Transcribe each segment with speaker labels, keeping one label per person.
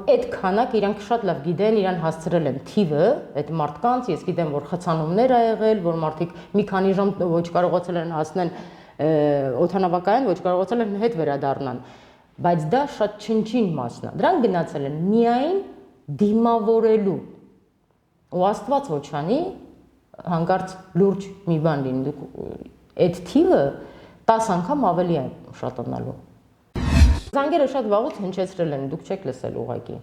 Speaker 1: այդ քանակ իրանք շատ լավ գիտեն, իրան հասցրել են թիվը, այդ մարդկանց, ես գիտեմ, որ խցանումներ ա եղել, որ մարդիկ մի քանի ժամ ոչ կարողացել են հասնել օդանավակայան, ոչ կարողացել են հետ վերադառնան, բայց դա շատ չնչին մասն է։ Դրանք գնացել են միայն դիմավորելու։ Ու Աստված ոչ անի, հանկարծ լուրջ մի բան լինի, դուք այդ թիվը 10 անգամ ավելի է շատանալու։ Զանգերը շատ վաղուց հնչեցրել են, դուք չեք լսել ուղղակի։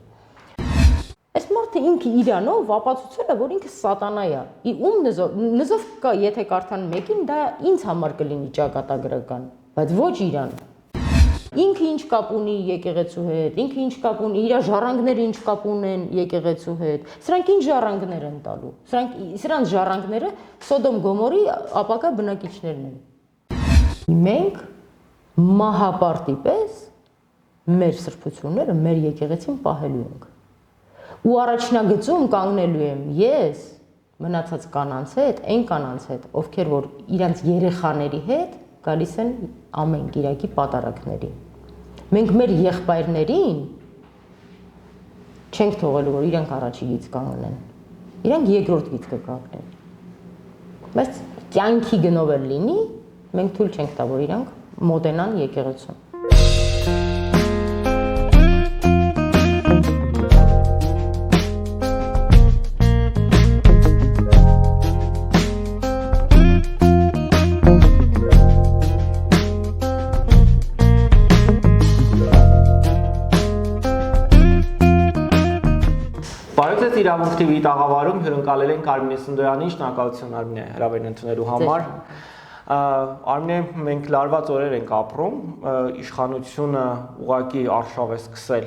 Speaker 1: Այս մարդը ինքը իրանով ապացուցել է, որ ինքը սատանա է։ Ում նզով կա, եթե կարդան մեկին, դա ինձ համար կլինի ճակատագրական, բայց ոչ իրան։ Ինքը ինչ կապ ունի եկեղեցու հետ, ինքը ինչ կապ ունի, իր ժառանգները ինչ կապ ունեն եկեղեցու հետ։ Սրանք ինչ ժառանգներ են տալու։ Սրանց ժառանգները Սոդոմ Գոմորի ապակա բնակիչներն են։ Մենք մահապարտի պես մեր սրբությունները մեր եկեղեցին պահելու ենք։ Ու առաջնագծում կանգնելու եմ ես մնացած կանանց հետ, այն կանանց հետ, ովքեր որ իրանց երեխաների հետ գալիս են ամեն կիրակի պատարակների։ Մենք մեր եղբայրներին չենք թողելու, որ իրանք առաջի գիծ կանգնեն։ Իրանք երկրորդ գիծ կկանգնեն։ Բայց կյանքի գնով էլ լինի, մենք թույլ չենք տա, որ իրանք մոտենան եկեղեցուն։
Speaker 2: Իրավունք TV տաղավարում հյուրընկալել են Արմինե Սնդոյանին, շնորհակալություն Արմինե հրավերն ընդունելու համար։ Արմինե, մենք լարված օրեր ենք ապրում, իշխանությունը ուղղակի արշավ է սկսել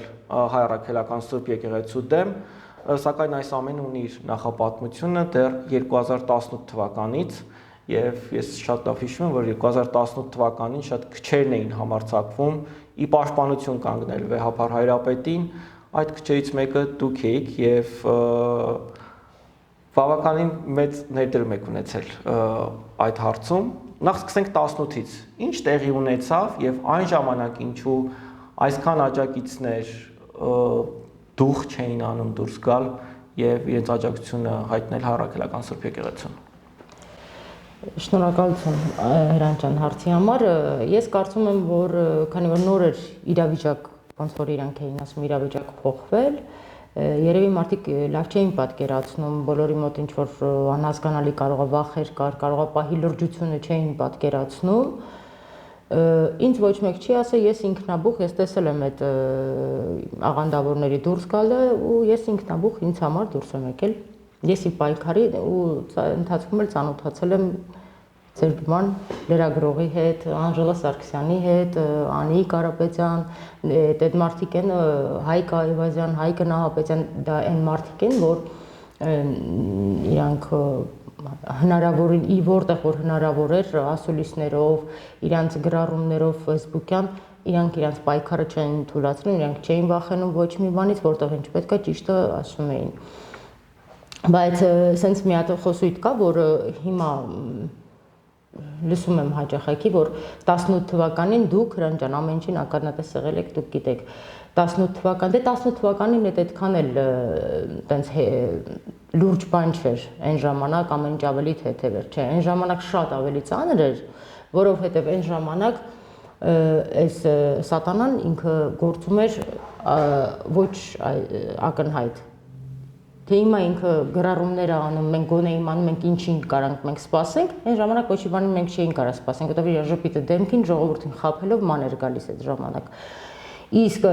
Speaker 2: հայ առաքելական Սուրբ եկեղեցու դեմ, սակայն այս ամենը ունի իր նախապատմությունը դեռ 2018 թվականից, եւ ես շատ լավ հիշում եմ, որ 2018 թվականին շատ քչերն էին համարձակվում ի պաշտպանություն կանգնել վեհապար հայրապետին։ Այդ քչերից մեկը դուք էիք եւ բավականին մեծ ներդրում եք ունեցել այդ հարցում։ Նախ սկսենք 18-ից։ Ինչ տեղի ունեցավ եւ այն ժամանակ ինչու այսքան աջակիցներ դուխ չէին անում դուրս գալ եւ իրենց աջակցությունը հայտնել առաքելական Սուրբ եկեղեցուն։
Speaker 1: Շնորհակալություն Հրանտ ջան հարցի համար։ Ես կարծում եմ, որ քանի որ նոր էր իրավիճակ, ոնց որ իրանք էին ասում, իրավիճակը փոխվել, երևի մարդիկ լավ չէին պատկերացնում, բոլորի մոտ ինչ որ անհասկանալի կարող է վախեր կար, կարող է պահի լրջությունը չէին պատկերացնում։ Ինձ ոչ մեկ չի ասել, ես ինքնաբուխ, ես տեսել եմ այդ աղանդավորների դուրս գալը ու ես ինքնաբուխ ինձ համար դուրս եմ եկել։ Ես ի պայքարի ու ընթացքում էլ ծանոթացել եմ ձեր գման լրագրողի հետ, Անժելա Սարգսյանի հետ, Անի Կարապետյան, այդ մարդիկ են Հայկ Այվազյան, Հայկ Նահապետյան, դա այն մարդիկ են, որ իրանք հնարավորին ի որտեղ որ հնարավոր էր ասուլիսներով, իրանց գրառումներով Facebook-յան, իրանք իրանց պայքարը չէին թույլատրում, իրանք չէին վախենում ոչ մի բանից, որտեղ ինչ պետք է ճիշտը ասում էին։ Բայց սենց մի հատ խոսույթ կա, որ հիմա լսում եմ հաճախակի, որ 18 թվականին դուք Հրանտ ջան ամեն ինչին ականատես եղել եք, դուք գիտեք 18 թվական, դե 18 թվականին այդքան էլ տենց լուրջ բան չէր, այն ժամանակ ամեն ինչ ավելի թեթև էր, չէ, այն ժամանակ շատ ավելի ծանր էր, որովհետև այն ժամանակ այս սատանան ինքը գործում էր ոչ ակնհայտ։ Թե հիմա ինքը գրառումներ անում, մենք գոնե իմանում մենք ինչին կարանք մենք սպասենք, այն ժամանակ ոչ մի բանի մենք չէին կարող սպասենք, որտեղ իր ժպիտը դեմքին ժողովրդին խաբելով ման էր գալիս այդ ժամանակ։ Իսկ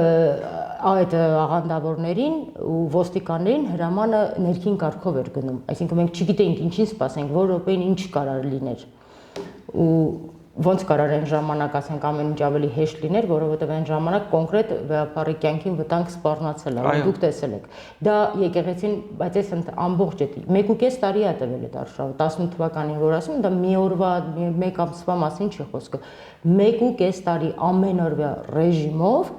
Speaker 1: այդ աղանդավորներին ու ոստիկաններին հրամանը ներքին կարգով էր գնում, այսինքն մենք չգիտեինք ինչին սպասենք, որ րոպեին ինչ կարող լիներ։ Ու ոնց կարող այն ժամանակ ասենք ամեն ինչ ավելի հեշտ լիներ, որովհետև այն ժամանակ կոնկրետ վեհապարի կյանքին վտանգ սպառնացել է, դուք տեսել եք։ Դա եկեղեցին, բայց այս ամբողջ է 1.5 տարի է տևել այդ արշավը, 18 թվականին որ ասում, դա մի օրվա, մեկ ամսվա մասին չի խոսքը։ 1.5 տարի ամեն օրվա ռեժիմով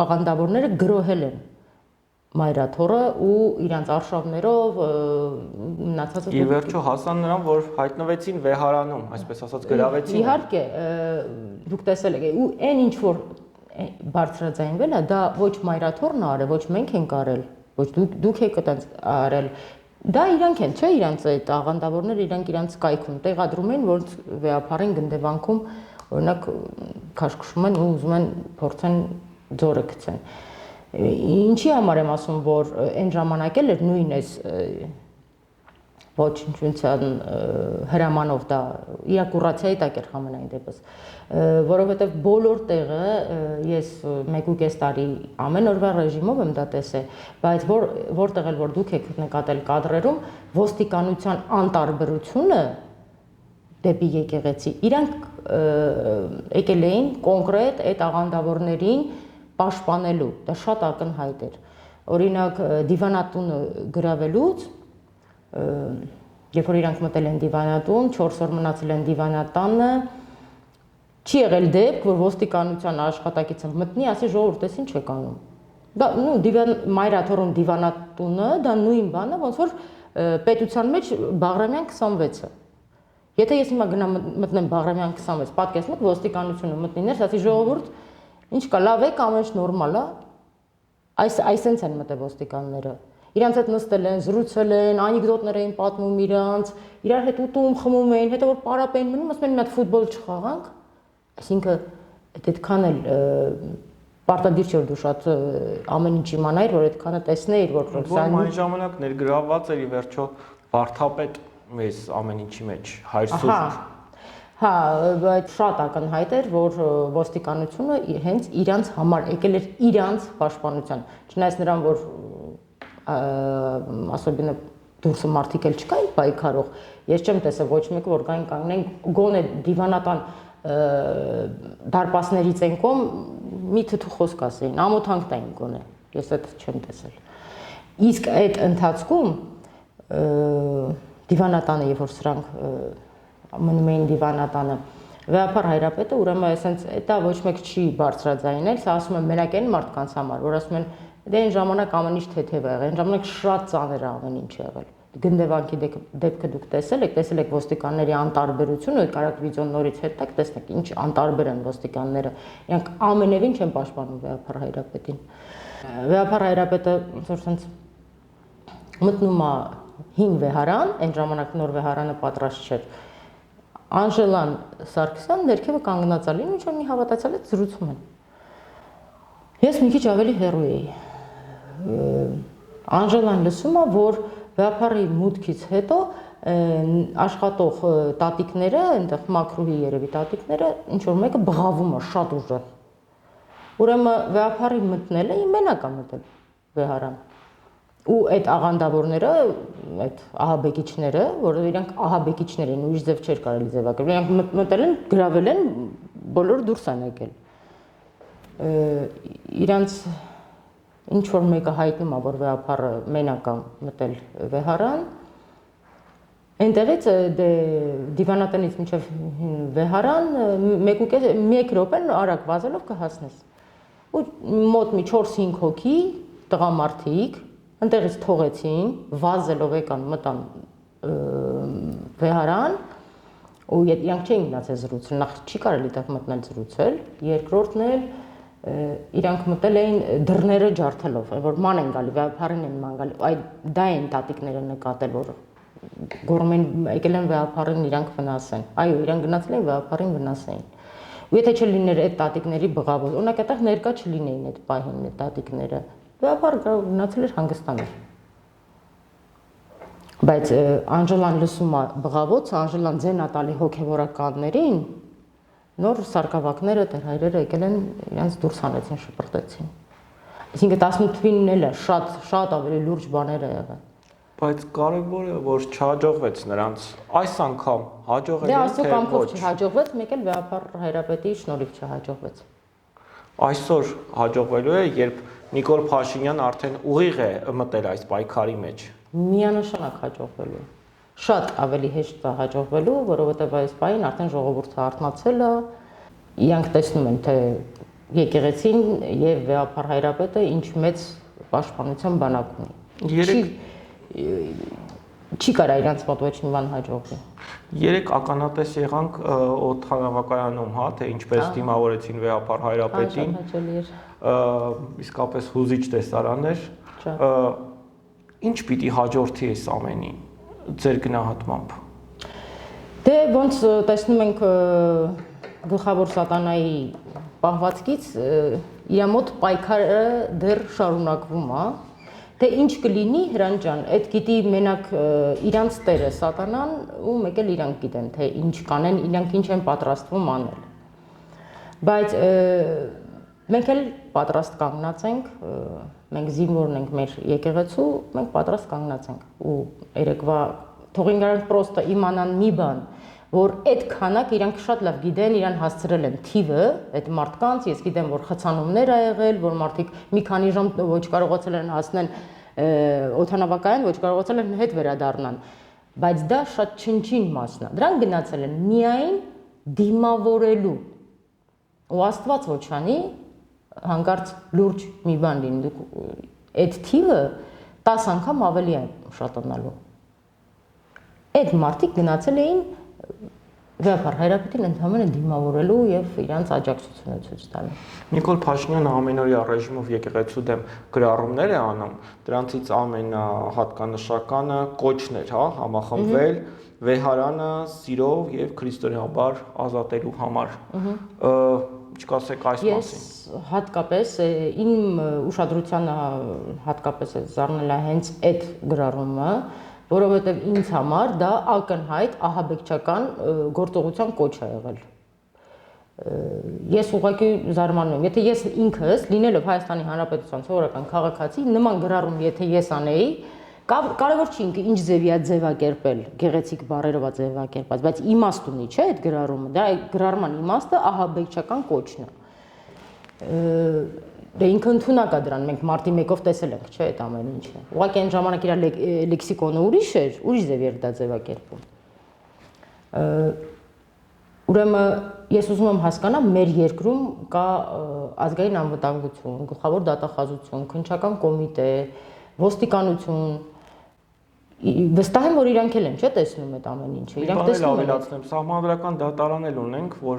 Speaker 1: աղանդավորները գրոհել են մայրաթորը ու իրանց արշավներով մնացածը
Speaker 2: ի վերջո հասան նրան, որ հայտնվեցին վեհարանում, այսպես ասած գրավեցին։
Speaker 1: Իհարկե, դուք տեսել եք, ու այն ինչ որ բարձրաձայնվել է, դա ոչ մայրաթորն արել, ոչ մենք ենք արել, ոչ դուք եք այդպես արել։ Դա իրանք են, չէ, իրանք այդ աղանդավորները իրանք կայքում տեղադրում են, որ վեհապարին գնդեվանքում օրինակ քաշքշում են ու ուզում են փորձեն ձորը գցեն։ Ինչի համար եմ ասում, որ այն ժամանակ էլ էր նույն էս ոչնչության հրամանով դա իրակուրացիայի տակ էր համենայն դեպս, որովհետև բոլոր տեղը ես 1.5 տարի ամեն օրվա ռեժիմով եմ դա տեսել, բայց որտեղ էլ որ դուք եք նկատել կադրերում, ոստիկանության անտարբերությունը դեպի եկեղեցի, իրանք եկել էին կոնկրետ այդ աղանդավորներին պաշտպանելու, դա շատ ակնհայտ էր։ Օրինակ դիվանատունը գրավելուց երբ որ իրանք մտել են դիվանատուն, 4 օր մնացել են դիվանատանը, չի եղել դեպք, որ ոստիկանության աշխատակիցը մտնի, ասի ժողովուրդ, էս ինչ եք անում։ Դա մայրաթորուն դիվանատունը, դա նույն բանը, ոնց որ պետության մեջ Բաղրամյան 26-ը։ Եթե ես հիմա գնամ մտնեմ Բաղրամյան 26, պատկերացնեք ոստիկանությունը մտնի ներս, ասի ժողովուրդ, ինչ կա, լավ եք, ամեն ինչ նորմալ է։ Այսենց են մտել ոստիկանները։ Իրանց հետ նստել են, զրուցել են, անեկդոտներ էին պատմում իրանց, իրար հետ ուտում, խմում էին, հետո որ պարապ էին մնում, ասում են մի հատ ֆուտբոլ չխաղանք։ Այսինքն այդքան էլ պարտադիր չէ որ դու շատ ամեն ինչ իմանայիր, որ այդքանը տեսնեիր, որ
Speaker 2: այն ժամանակ ներգրավված էր ի վերջո վարդապետ մեզ ամեն ինչի մեջ, հայր սուրբ։
Speaker 1: Հա, բայց շատ ակնհայտ էր, որ ոստիկանությունը հենց իրանց համար եկել էր իրանց պաշտպանության։ Չնայած նրան, որ ասոբինը դուրսը մարդիկ էլ չկային պայքարող, ես չեմ տեսել ոչ մեկը, որ կային կանգնեն գոնե դիվանատան դարպասներից են կողմ մի թթու խոսք ասեին, ամոթանք տային գոնե, ես այդ չեմ տեսել։ Իսկ այդ ընթացքում դիվանատանը, երբ որ սրանք մնում էին դիվանատանը, վեհապար հայրապետը ուրեմն այսենց դա ոչ մեկ չի բարձրաձայնել, սա ասում եմ մենակ այն մարդկանց համար, որ ասում են դե այն ժամանակ ամեն ինչ թեթև եղել, այն ժամանակ շատ ծանր է ամեն ինչ եղել։ Գնդեվանքի դեպքը դուք տեսել եք ոստիկանների անտարբերությունը, կարակ վիդեոն նորից հետք տեսնեք, ինչ անտարբեր են ոստիկանները։ Իրանք ամենևին չեն պաշտպանում վեհապար հայրապետին։ Վեհապար հայրապետը ոնց մտնում է հին վեհարան, այն ժամանակ նոր վեհարանը պատրաստ չէր։ Անժելան Սարգսյան ներքևը կանգնած է լինում, ինչ որ մի հավատացյալ հետ զրուցում են։ Ես մի քիչ ավելի հեռու էի։ Անժելան լսում է, որ վեհապարի մուտքից հետո աշխատող տատիկները, այնտեղ մակրուհի երևի տատիկները, ինչ որ մեկը բղավում է շատ ուժեղ։ Ուրեմն վեհապարի մտնելը մենակ է մտել վեհարան։ Ու այդ աղանդավորները, այդ ահաբեկիչները, որովհետև իրանք ահաբեկիչներ են, ուրիշ ձև չէր կարելի ձևակերպել, իրանք մտել են, գրավել են, բոլորը դուրս են եկել։ Իրանց ինչ որ մեկը հայտնում է, որ վեհապարը մենակ է մտել վեհարան, այնտեղից դիվանատնից մինչև վեհարան 1 րոպեն արագ վազելով կհասնես։ Ու մոտ մի 4-5 հոգի տղամարդիկ ընտեղից թողեցին, վազելով եկան մտան վեհարան, ու իրանք չէին գնացել զրուցել, նախ չի կարելի տեղ մտնել զրուցել, երկրորդն էլ իրանք մտել էին դռները ջարդելով, որ ման են գալի, վեհապարին են ման գալի, դա են տատիկները նկատել, որ գոռում են եկել են վեհապարին իրանք վնասեն, այո, իրանք գնացել են վեհապարին վնասեին։ Ու եթե չլիներ այդ տատիկների բղավոց, օրինակ այդտեղ ներկա չլինեին այդ պահին այդ տատիկները, վեհապարը գնացել էր Հանգստանով։ Բայց Անժելան լսում է բղավոց, Անժելան ձեն ատալի հոգևորականներին, նոր սարկավակները, տերհայրերը եկել են իրենց դուրս հանեցին, շպրտեցին։ Այսինքն 18 թվականին էլ շատ ավելի լուրջ բաներ է եղել։
Speaker 2: Բայց կարևորը որ չհաջողվեց նրանց այս անգամ հաջողել
Speaker 1: է թե ոչ։ Դե աստծո կամքով չհաջողվեց, մեկ էլ վեհապար հայրապետի շնորհիվ չհաջողվեց։
Speaker 2: Այսօր հաջողվելու է, երբ Նիկոլ Փաշինյանն արդեն ուղիղ է մտել այս պայքարի մեջ։
Speaker 1: Միանշանակ հաջողվելու։ Շատ ավելի հեշտ է հաջողվելու, որովհետև այս պահին արդեն ժողովուրդը արթնացել է, իրանք տեսնում են, թե եկեղեցին եւ վեհապար հայրապետը ինչ մեծ պաշտպանության բանակ ունի։ Չի կարա իրանց մոտ ոչ մի բան հաջողվի։
Speaker 2: Երեք ականատես եղանք օդանավակայանում, հա, թե ինչպես դիմավորեցին վեհապար Հայրապետին։ Իսկապես հուզիչ տեսարան էր։ Ինչ պիտի հաջորդի այս ամենին ձեր գնահատմամբ։
Speaker 1: Դե ոնց տեսնում ենք գլխավոր սատանայի պահվածքից իր մոտ պայքարը դեռ շարունակվում է։ Թե ինչ կլինի Հրանտ ջան, այդ գիտի մենակ իրանց տերը սատանան ու մեկ էլ իրանք գիտեն, թե ինչ կանեն, իրանք ինչ են պատրաստվում անել։ Բայց մենք էլ պատրաստ կանգնած ենք, մենք զինվորն ենք մեր եկեղեցու, մենք պատրաստ կանգնած ենք ու երեկվա թողին գրանք պրոստը իմանան մի բան, որ այդ քանակ իրանք շատ լավ գիտեն, իրան հասցրել են թիվը, այդ մարդկանց, ես գիտեմ, որ խցանումներ ա եղել, որ մարդիկ մի քանի ժամ ոչ կարողացել են հասնեն օդանավակայան, ոչ կարողացել են հետ վերադառնան, բայց դա շատ չնչին մասն է։ Դրանք գնացել են միայն դիմավորելու։ Ու Աստված ոչ անի, հանկարծ լուրջ մի բան լինի, դուք այդ թիվը 10 անգամ ավելի է շատանալու։ Այդ մարդիկ գնացել էին վեհապար Հայրապետին ընդհանրապես դիմավորելու եւ իրանց աջակցությունը ցույց տալու։
Speaker 2: Նիկոլ Փաշինյանը ամենօրյա ռեժիմով եկեղեցու դեմ գրառումներ է անում, դրանցից ամենահատկանշականը կոչն էր, հա, համախմբվել վեհարանը սիրով եւ քրիստոնեաբար ազատելու համար։ Ինչ կասեք այս մասին։
Speaker 1: Ես հատկապես իմ ուշադրությանը հատկապես զառնել է հենց այդ գրառումը, որովհետև ինձ համար դա ակնհայտ ահաբեկչական գործողության կոչ է եղել։ Ես ուղղակի զարմանում եմ, եթե ես ինքս լինելով Հայաստանի Հանրապետության սովորական քաղաքացի, նման գրառում եթե ես անեի, կարևոր չի ինքը ինչ ձևի է ձևակերպել, գեղեցիկ բառերով է ձևակերպած, բայց իմաստ ունի, չէ՞, այդ գրառումը, դա գրառման իմաստը ահաբեկչական կոչն է։ Դե ինքը ընդունակ է դրան, մենք մարտի 1-ով տեսել ենք, չէ՞, այդ ամեն ինչը։ Ուղղակի այն ժամանակ իր լեքսիկոնը ուրիշ էր, ուրիշ ձև էր դա ձևակերպում։ Ուրեմն ես ուզում եմ հասկանալ, մեր երկրում կա ազգային անվտանգություն, գլխավոր դատախազություն, քննչական կոմիտե, ոստիկանություն, վստահ եմ, որ իրանք էլ են, չէ՞, տեսնում այդ ամեն ինչը։
Speaker 2: Իրանք տեսնում են։ Ավելացնեմ, սահմանադրական դատարան էլ ունենք, որ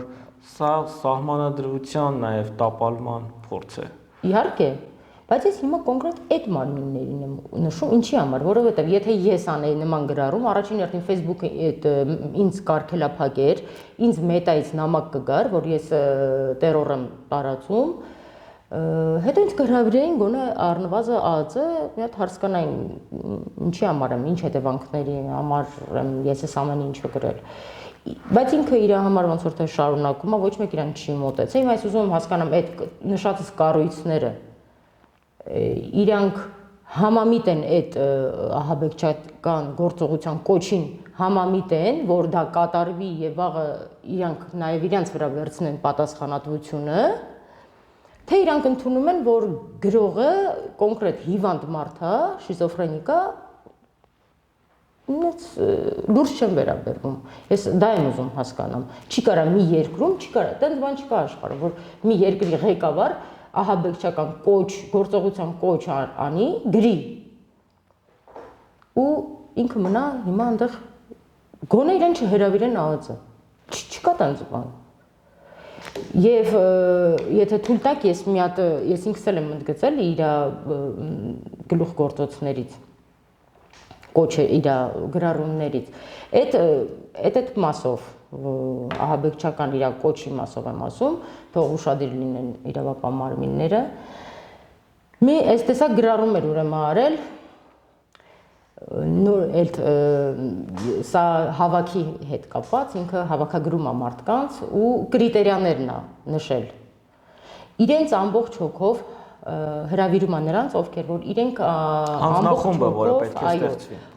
Speaker 2: սա սահմանադրության նաև տապալման փորձ է։
Speaker 1: Իհարկե, բայց ես հիմա կոնկրետ այդ մարմիններին եմ նշում, ինչի համար, որովհետև եթե ես անեի նման գրառում, առաջին հերթին Facebook-ը ինձ կարգելափակեր, ինձ մետայից նամակ կգար, որ ես տերոր եմ տարածում, հետո ինձ կհրավիրեին գոնե առնվազն ԱԱԾ մի հատ հարց կանային, ինչի համար եմ, ինչ հետևանքների համար եմ ես այս ամեն ինչը գրել։ Բայց ինքը իր համար ոնց որ թե շարունակում է, ոչ մեկ իրան չի մոտեցել։ Հիմա ես ուզում եմ հասկանամ այդ նշածս կառույցները իրանք համամիտ են այդ ահաբեկչական գործողության կոչին, համամիտ են, որ դա կատարվի եւ վաղը իրանք նաեւ իրանց վրա վերցնեն պատասխանատվությունը, թե իրանք ընդունում են, որ գրողը կոնկրետ հիվանդ մարդ է, շիզոֆրենիկ է, լուրջ չեմ վերաբերվում։ Ես դա եմ ուզում հասկանամ։ Չի կարա մի երկրում, չի կարա, այդպես բան չկա աշխարհում, որ մի երկրի ղեկավար ահաբեկչական կոչ, գործողության կոչ անի, գրի։ Ու ինքը մնա հիմա այնտեղ գոնե իրեն չհրավիրեն ԱԱԾ։ Չկա տենց բան։ Եվ եթե թույլ տաք, ես մի հատ ես ինքս էլ եմ ընդգծել իր գլուխգործոցներից կոչը իր գրառումներից այդ մասով ահաբեկչական իր կոչի մասով եմ ասում, թող ուշադիր լինեն իրավապահ մարմինները։ Մի այս տեսակ գրառում էր ուրեմն արել, նոր սա հավաքի հետ կապված, ինքը հավաքագրում է մարդկանց ու կրիտերիաներն է նշել։ Իրենց ամբողջ հոգով հրավիրում է նրանց, ովքեր որ իրենք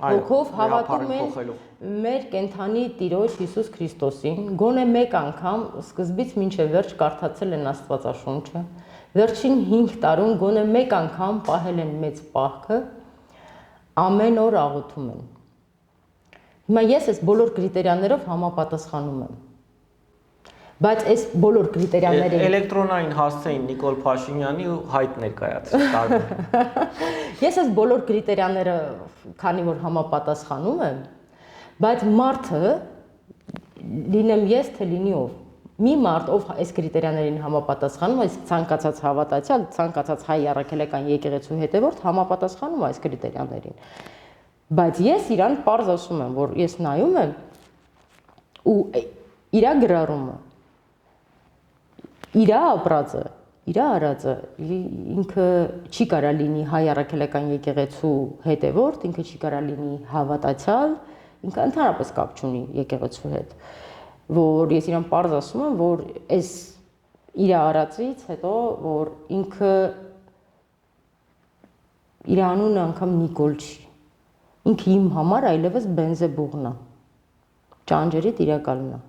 Speaker 1: հոգով հավատում են մեր կենթանի Տիրոջ Հիսուս Քրիստոսին, գոնե մեկ անգամ սկզբից մինչև վերջ կարդացել են Աստվածաշունչը, վերջին 5 տարում գոնե մեկ անգամ պահել են մեծ պահքը, ամեն օր աղոթում են։ Հիմա ես այս բոլոր կրիտերիաներով համապատասխանում եմ։ Բայց այս բոլոր կրիտերիաները
Speaker 2: էլեկտրոնային հասցեին Նիկոլ Փաշինյանի ու հայտ ներկայացրել տարբեր։
Speaker 1: Ես այս բոլոր կրիտերիաները քանի որ համապատասխանում եմ, բայց մարդը լինեմ ես, թե լինի ով։ Մի մարդ, ով այս կրիտերիաներին համապատասխանում, այս ցանկացած հավատացյալ, ցանկացած հայ առաքելական եկեղեցու հետևորդ համապատասխանում այս կրիտերիաներին։ Բայց ես իրան պարզ ասում եմ, որ ես նայում եմ ու իրա գրառումը, իրա ապրածը, իրա արածը ինքը չի կարա լինի հայ առաքելական եկեղեցու հետևորդ, ինքը չի կարա լինի հավատացյալ, ինքը ընդհանրապես կապ չունի եկեղեցու հետ, որ ես իրան պարզ ասում եմ, որ այս իր արածից հետո, որ ինքը իր անունը անգամ Նիկոլ չի, ինքը իմ համար այլևս Բենզեբուղն է, ճանջերի տիրակալն է,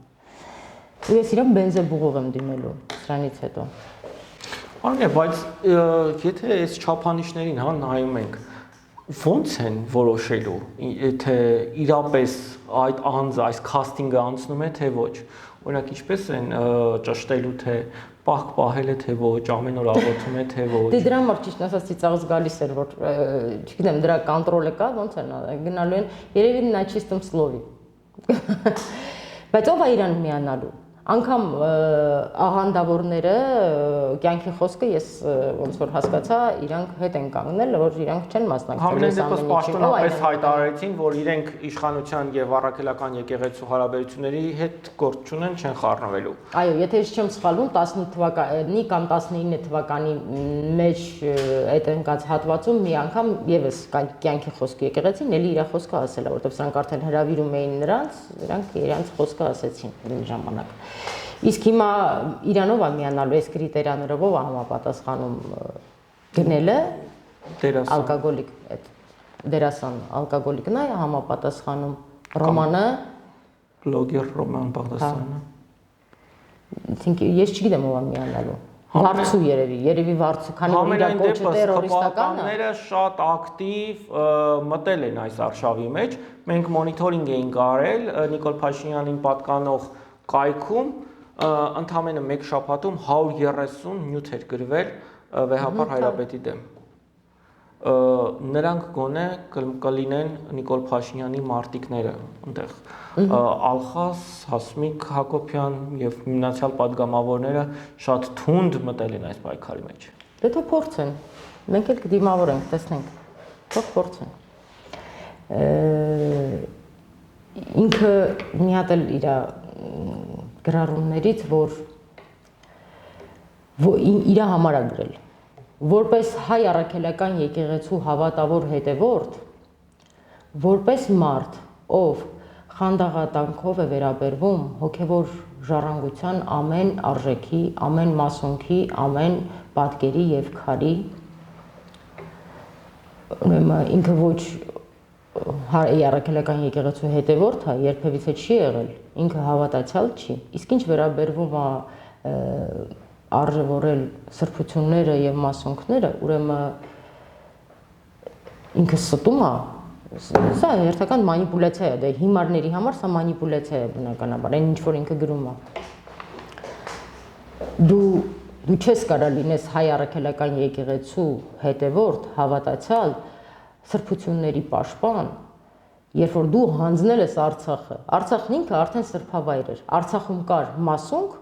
Speaker 1: ու ես իրան Բենզեբուղով եմ դիմելու սրանից հետո։
Speaker 2: Արմեն, բայց եթե այս չափանիշներին հա նայում ենք, ո՞նց են որոշելու, թե իրապես այդ անձը, այս քաստինգը անցնում է, թե ոչ։ Օրինակ, ինչպես են ճշտելու, թե պահք պահել է, թե ոչ, ամեն օր աղոթում է, թե ոչ։
Speaker 1: Դե դրա համար ճիշտ ասած ծիծաղս գալիս էր, որ չգիտեմ, դրա կոնտրոլը կա, ո՞նց են գնալու են, երևի նա чистом слове։ Բայց ով է իրան միանալու։ Անկամ աղանդավորները կյանքի խոսքը ես ոնց որ հասկացա, իրանք հետ են կանգնել, որ իրանք չեն մասնակցել
Speaker 2: այս ամենին։ Պաշտոնապես հայտարարեցին, որ իրենք իշխանության եւ առաքելական եկեղեցու հարաբերությունների հետ գործ չունեն, չեն խառնվելու։
Speaker 1: Այո, եթե ես չեմ սխալվում, 18 թվականի կամ 19 թվականի մեջ այդ ընկած հատվածում մի անգամ եւս կյանքի խոսքը եկեղեցին էլի իր խոսքը ասել է, որովհետեւ սրանք արդեն հրավիրում էին նրանց, նրանք իրանց խոսքը ասեցին այն ժամանակ։ Իսկ հիմա իրանով է միանալու այս կրիտերիաներով ով է համապատասխանում գնելը ալկոգոլիկ այդ դերասան ալկոգոլիկն է համապատասխանում Ռոմանը
Speaker 2: բլոգեր Ռոման Բաղդասարյանը։
Speaker 1: Think ես չգիտեմ ով է միանալու։ Վարձու երևի վարձու, քանի որ իր կոչը տերորիստական է։
Speaker 2: Համենայնիվ շատ ակտիվ մտել են այս արշավի մեջ։ Մենք մոնիթորինգ էինք արել Նիկոլ Փաշինյանին պատկանող կայքում ընդամենը մեկ շաբաթում 130 նյութ էր գրվել վեհապար Հայրապետի դեմ։ Նրանք գոնե կլինեն Նիկոլ Փաշինյանի մարտիկները այնտեղ Ալխաս, Հասմիկ Հակոբյան եւ մնացյալ падգամավորները շատ թունդ մտել են այս պայքարի մեջ։
Speaker 1: Դե թող փորձեն։ Մենք էլ կդիմավորենք, տեսնենք։ Թող փորձեն։ Ինքը մի հատ էլ իր գրառումներից, որ իր համար է գրել, որպես հայ առաքելական եկեղեցու հավատավոր հետևորդ, որպես մարդ, ով խանդաղատանքով է վերաբերվում հոգևոր ժառանգության ամեն արժեքի, ամեն մասունքի, ամեն պատկերի եւ քարի, ուրեմն ինքը ոչ հայ առաքելական եկեղեցու հետևորդ է, երբևիցե չի եղել, ինքը հավատացյալ չի, իսկ ինչ վերաբերվում է արժևորել սրբությունները եւ մասունքները, ուրեմն ինքը ստում է, սա հերթական մանիպուլյացիա է, դե հիմարների համար սա մանիպուլյացիա է բնականաբար, այն ինչ որ ինքը գրում է։ Դու չես կարա լինես հայ առաքելական եկեղեցու հետևորդ, հավատացյալ, սրբությունների պաշտպան, երբ որ դու հանձնել ես Արցախը, Արցախն ինքը արդեն սրբավայր էր, Արցախում կար մասունք,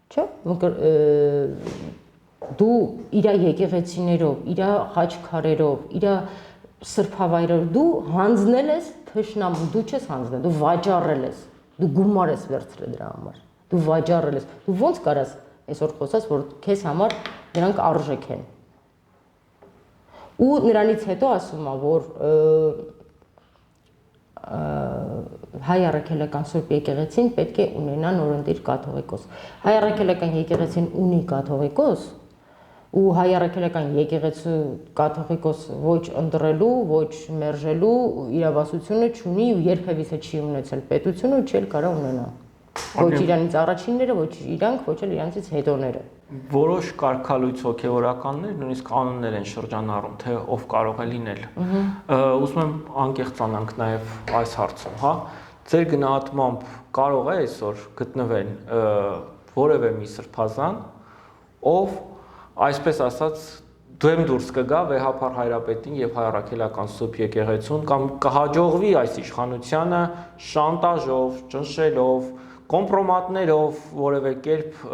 Speaker 1: չէ՞, դու իր եկեղեցիներով, իր խաչքարերով, իր սրբավայրով դու հանձնել ես թշնամուն, դու չես հանձնել, դու վաճառել ես, դու գումար ես վերցրել դրա համար, դու վաճառել ես, դու ո՞նց կարաս այսօր խոսած, որ քեզ համար դրանք արժեք են։ Ու նրանից հետո ասում է, որ հայ առաքելական Սուրբ եկեղեցին պետք է ունենա նորընտիր կաթողիկոս։ Հայ առաքելական եկեղեցին ունի կաթողիկոս, ու հայ առաքելական եկեղեցու կաթողիկոս ոչ ընտրելու, ոչ մերժելու իրավասությունը չունի ու երբևիցե չի ունեցել պետությունը ու չի կարա ունենա։ Ոչ իրանից առաջինները, ոչ իրանք, ոչ էլ իրանցից հետոները։
Speaker 2: Որոշ կարգալույց հոգևորականներ նույնիսկ կանոններ են շրջանառում, թե ով կարող է լինել։ Ուզում եմ անկեղծանանք նաև այս հարցում, հա։ Ձեր գնահատմամբ կարող է այսօր գտնվել որևէ մի սրբազան, ով այսպես ասած դեմ դուրս կգա Վեհափար Հայրապետին եւ Հայ Առաքելական Սուրբ եկեղեցուն կամ կհաջողվի այս իշխանությանը շանտաժով, ճնշելով, կոմպրոմատներով որևէ կերպ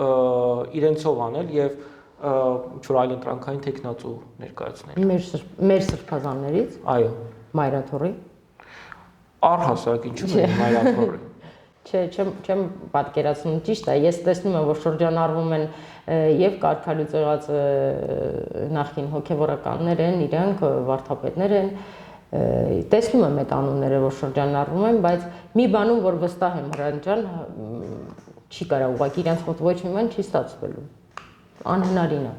Speaker 2: իրենցով անել եւ ինչ-որ այլ ընտրանքային տեխնացու ներկայացնել։
Speaker 1: Մեր սրբազաններից,
Speaker 2: Այո,
Speaker 1: Մայրաթորի։
Speaker 2: Առհասարակ ինչու՞ է Մայրաթորը։
Speaker 1: Չէ, չեմ պատկերացնում, ճիշտ է, ես տեսնում եմ, որ շրջանառվում են եւ կարգալուց եղած նախին հոգեվորականներ են, իրանք վարդապետներ են, տեսնում եմ այդ անունները, որ շրջանառվում են, բայց մի բանում, որ վստահ եմ Հրանտ ջան, չի կարող ուղղակի իրանց մոտ ոչ մի բան չի ստացվելու, անհնարին է։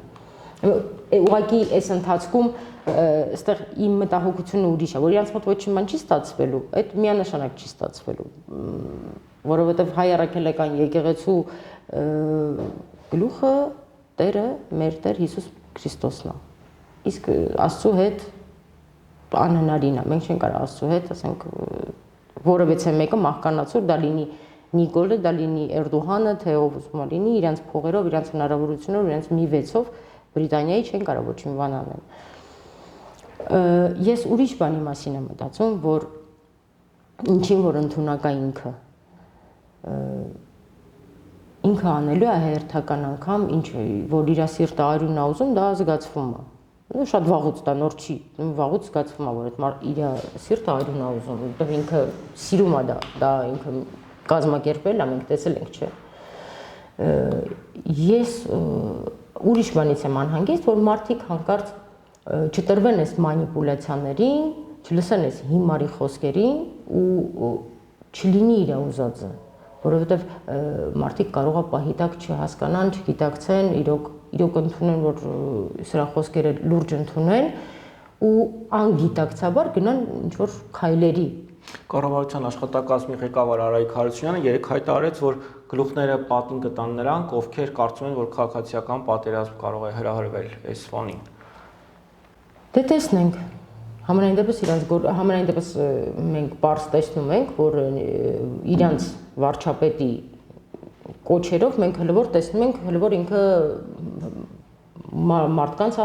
Speaker 1: Ուղղակի այս ընթացքում այստեղ իմ մտահոգությունը ուրիշ է, որ իրանց մոտ ոչ մի բան չի ստացվելու, այդ միանշանակ չի ստացվելու, որովհետև Հայ Առաքելական եկեղեցու գլուխը Տերը, մեր Տեր Հիսուս Քրիստոսն է։ Իսկ Աստծո հետ անհնարին է։ Մենք չենք կարող Աստծո հետ, ասենք, որևէ մեկը մահկանացուր, դա լինի Նիկոլը, դա լինի Էրդողանը, թե ով ուզում է լինի, իրենց փողերով, իրենց հնարավորություններով, իրենց մի վեցով Բրիտանիայի չեն կարող ոչ մի բան անել։ Ես ուրիշ բանի մասին եմ մտածում, որ ինչին որ ընդունակա ինքը անելու է հերթական անգամ, ինչ որ իր սիրտը արյունն է ուզում, դա զգացվում է։ Շատ վաղուց դա նոր չի, վաղուց զգացվում է, որ այդ իր սիրտը արյունն է ուզում, որտեղ ինքը սիրում է դա ինքը կազմակերպել է, մենք տեսել ենք, չէ։ Ես ուրիշ բանից եմ անհանգիստ, որ մարդիկ հանկարծ չտրվեն այս մանիպուլյացիաներին, չլսեն այս հիմարի խոսքերին ու չլինի իր ուզածը, որովհետև մարդիկ կարող է պահի տակ չհասկանան, չգիտակցեն, իրոք ընդունեն, որ սրա խոսքերը լուրջ ընդունեն ու անգիտակցաբար գնան ինչ-որ քայլերի։
Speaker 2: Կառավարության աշխատակազմի ղեկավար Արայիկ Հարությունյանը երեկ հայտարարեց, որ գլուխները պատին կտան նրանք, ովքեր կարծում են, որ քաղաքացիական պատերազմ կարող է հրահրվել այս ֆոնին։
Speaker 1: Դե տեսնենք։ Համենայն դեպս մենք պարզ տեսնում ենք, որ իրանց վարչապետի կոչերով մենք հələ որ տեսնում ենք, հələ որ ինքը մարդկանց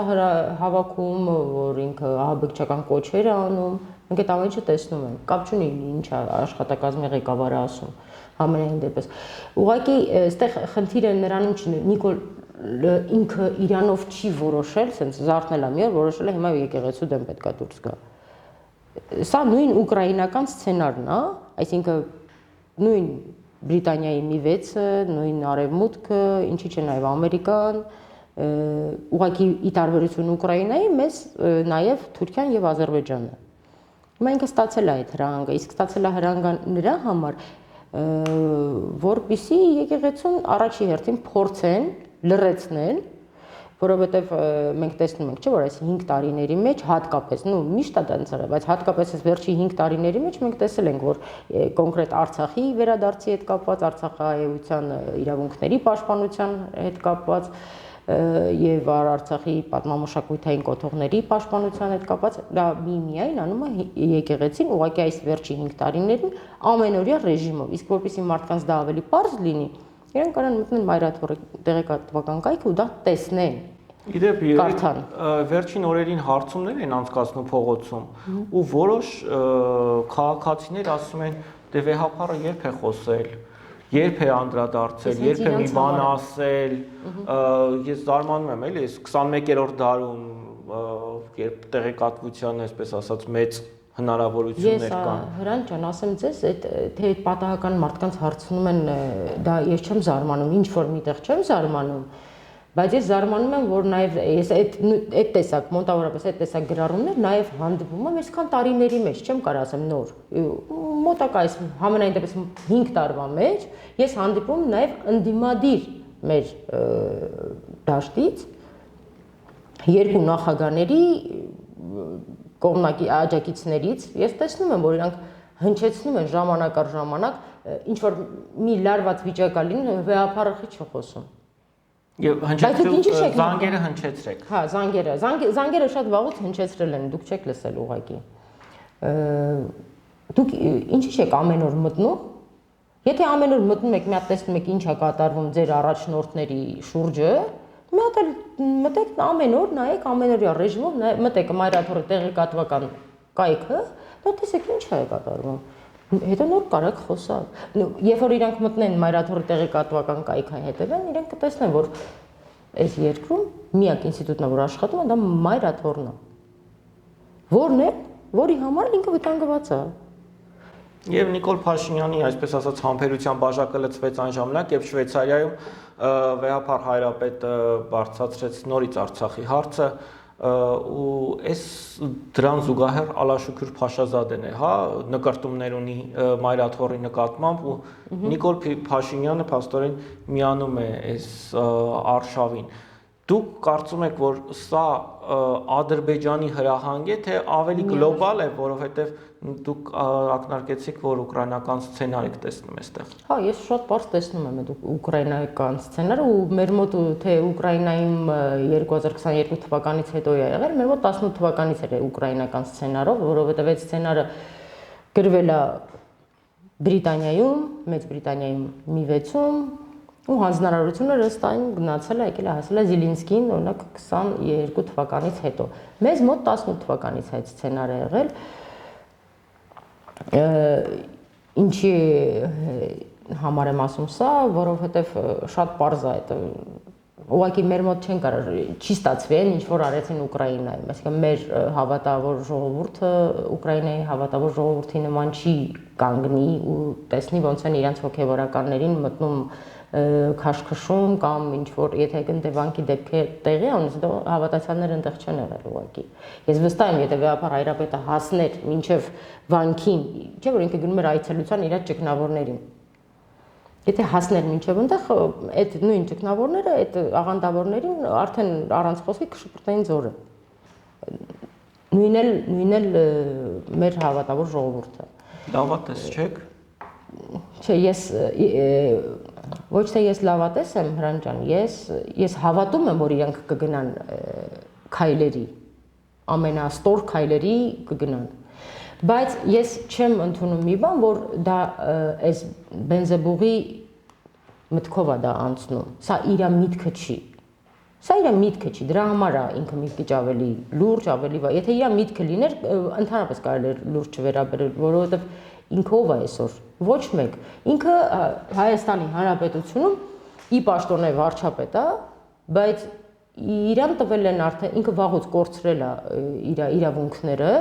Speaker 1: հավաքում, որ ինքը ահաբեկչական կոչեր է անում, մենք այդ ամենը տեսնում ենք, կապ չունի ինչ աշխատակազմի ղեկավարը ասում, համենայն դեպս։ Ուղղակի այստեղ խնդիրը նրանում չի, Նիկոլ ինքը իրանով չի որոշել, ասենց զարթնել է մի օր, որոշել է հիմա եկեղեցու դեմ պետքա դուրս գա։ Սա նույն ուկրաինական սցենարն է, այսինքն նույն Բրիտանիայի մի վեցը, նույն Արևմուտքը, ինչի՞ չէ նաև Ամերիկան, ուղղակի ի տարբերություն Ուկրաինայի, մեզ նաև Թուրքիան եւ Ադրբեջանը։ Հիմա ինքը ստացել է այդ հրահանգը, իսկ ստացել է հրահանգը նրա համար, որպեսզի եկեղեցուն առաջի հերթին փորձեն լրացնել, որովհետև մենք տեսնում ենք, չէ՞ որ այս 5 տարիների մեջ հատկապես, միշտ է դա եղել, բայց հատկապես այս վերջի 5 տարիների մեջ մենք տեսել ենք, որ կոնկրետ Արցախի վերադարձի հետ կապված, Արցախահայության իրավունքների պաշտպանության հետ կապված եւ Արցախի պատմամշակութային կոթողների պաշտպանության հետ կապված, դա միայն անում է եկեղեցին, ուղղակի այս վերջի 5 տարիներին ամենօրյա ռեժիմով, իսկ որպեսզի մարդկանց դա ավելի պարզ լինի, իրենք կարող են մտնել Մայրաթորի տեղեկատվական կայքը ու դա տեսնեն։
Speaker 2: Իդեպ վերջին օրերին հարցումներ են անցկացնում փողոցում ու որոշ քաղաքացիներ ասում են, դե Վեհափարը երբ է խոսել, երբ է անդրադարձել, երբ է մի բան ասել, ես զարմանում եմ, էլի, 21-րդ դարում, երբ տեղեկատվության, այսպես ասած, մեծ հնարավորություններ կան։
Speaker 1: Ես Հրանտ ջան, ասեմ ձեզ, թե այդ պատահական մարդկանց հարցնում են, դա ես չեմ զարմանում, ինչ որ միտեղ չեմ զարմանում, բայց ես զարմանում եմ, որ նաև ես այդ տեսակ, մոտավորապես այդ տեսակ գրառումներ նաև հանդիպում եմ այսքան տարիների մեջ, չեմ կարող ասեմ նոր, մոտակա այս համենայն դեպս 5 տարվա մեջ ես հանդիպում նաև ընդդիմադիր մեր դաշտից երկու նախագահների կողմնակի աջակիցներից ես տեսնում եմ, որ իրանք հնչեցնում են ժամանակ առ ժամանակ ինչ որ մի լարված վիճակ է լինում, Վեհափարը չի խոսում։
Speaker 2: Եվ զանգերը հնչեցրեք։
Speaker 1: Հա, զանգերը շատ վաղուց հնչեցրել են, դուք չեք լսել ուղղակի։ Դուք ինչի՞ չեք ամեն օր մտնում։ Եթե ամեն օր մտնում եք, մի հատ տեսնում եք ինչ է կատարվում ձեր առաջնորդների շուրջը, Մի հատ էլ մտեք ամեն օր նայեք ամենօրյա ռեժիմով մտեք մայրաթորի տեղեկատվական կայքը, դա տեսեք ինչ է կատարվում։ Հետո նոր կարակ խոսալ։ Երբ որ իրանք մտնեն մայրաթորի տեղեկատվական կայքը հետևեն, իրենք կտեսնեն, որ այս երկրում միակ ինստիտուտն է, որ աշխատում է, դա մայրաթորն է։ Որն է, որի համար ինքը վտանգված է։
Speaker 2: Եվ Նիկոլ Փաշինյանի, այսպես ասած, համբերության բաժակը լցվեց այն ժամանակ, երբ Շվեյցարիայում վեհապար հայրապետը բարձրացրեց նորից Արցախի հարցը ու այս դրան զուգահեռ Ալաշուքյուր Փաշազադեն է, հա, նկարտումներ ունի մայրաթորի նկատմամբ ու Նիկոլ Փաշինյանը փաստորեն միանում է այս արշավին։ Դուք կարծում եք, որ սա Ադրբեջանի հրահանգ է, թե ավելի գլոբալ է, որովհետև դուք ակնարկեցիք, որ ուկրաինական սցենար եք տեսնում այստեղ։
Speaker 1: Հա, ես շատ բարձ տեսնում եմ այդ ուկրաինական սցենարը ու մեր մոտ թե Ուկրաինայում 2022 թվականից հետո է եղել, մեր մոտ 18 թվականից էր ուկրաինական սցենարով, որովհետև այդ սցենարը գրվել է Բրիտանիայում, Մեծ Բրիտանիայում մի 6-ում ու հանձնարարությունը ըստ այն գնացել է, եկել է հասել է Զելինսկին, օրինակ 22 թվականից հետո։ Մեզ մոտ 18 թվականից այդ սցենարը եղել։ Ինչի համար եմ ասում սա, որովհետև շատ պարզ է այդ ուղղակի մեր մոտ չեն կարող չի ստացվի այն ինչ որ արեցին Ուկրաինայում, այսինքն մեր հավատավոր ժողովուրդը Ուկրաինայի հավատավոր ժողովրդի նման չի կանգնի ու տեսնի ոնց են իրենց հոգևորականներին մտնում քաշքշում կամ ինչ որ եթե գնդեվանքի դեպքեր տեղի ունի, դա հավատացյալները այնտեղ չեն եղել ուղղակի։ Ես վստահ եմ, եթե վեհապար հայրապետը հասներ մինչև վանքին, չէ՞ որ ինքը գնում էր այցելության իր ճգնավորներին։ Եթե հասներ մինչև այնտեղ, այդ նույն ճգնավորները, այդ աղանդավորներին արդեն առանց խոսքի կշպրտային ձորը։ Նույնն էլ մեր հավատավոր ժողովուրդը։
Speaker 2: Լավատես չեք։
Speaker 1: Չէ, ես ոչ թե ես լավատես եմ, Հրանտ ջան, ես հավատում եմ, որ իրենք կգնան քայլերի, ամենաստոր քայլերի կգնան։ Բայց ես չեմ ընդունում մի բան, որ դա այս բենզեբուղի մտքով է դա անցնում։ Սա իր միտքը չի։ Սա իր միտքը չի, դրա համար է ինքը մի քիչ ավելի լուրջ, ավելի վայ։ Եթե իր միտքը լիներ, ընդհանրապես կարելի էր լուրջ չվերաբերել, որովհետև ինքը ով է այսօր։ Ոչ մեկ։ Ինքը Հայաստանի Հանրապետությունում ի պաշտոն է վարչապետ է, բայց իրան տվել են արդեն ինքը վաղուց կորցրել է իր իրավունքները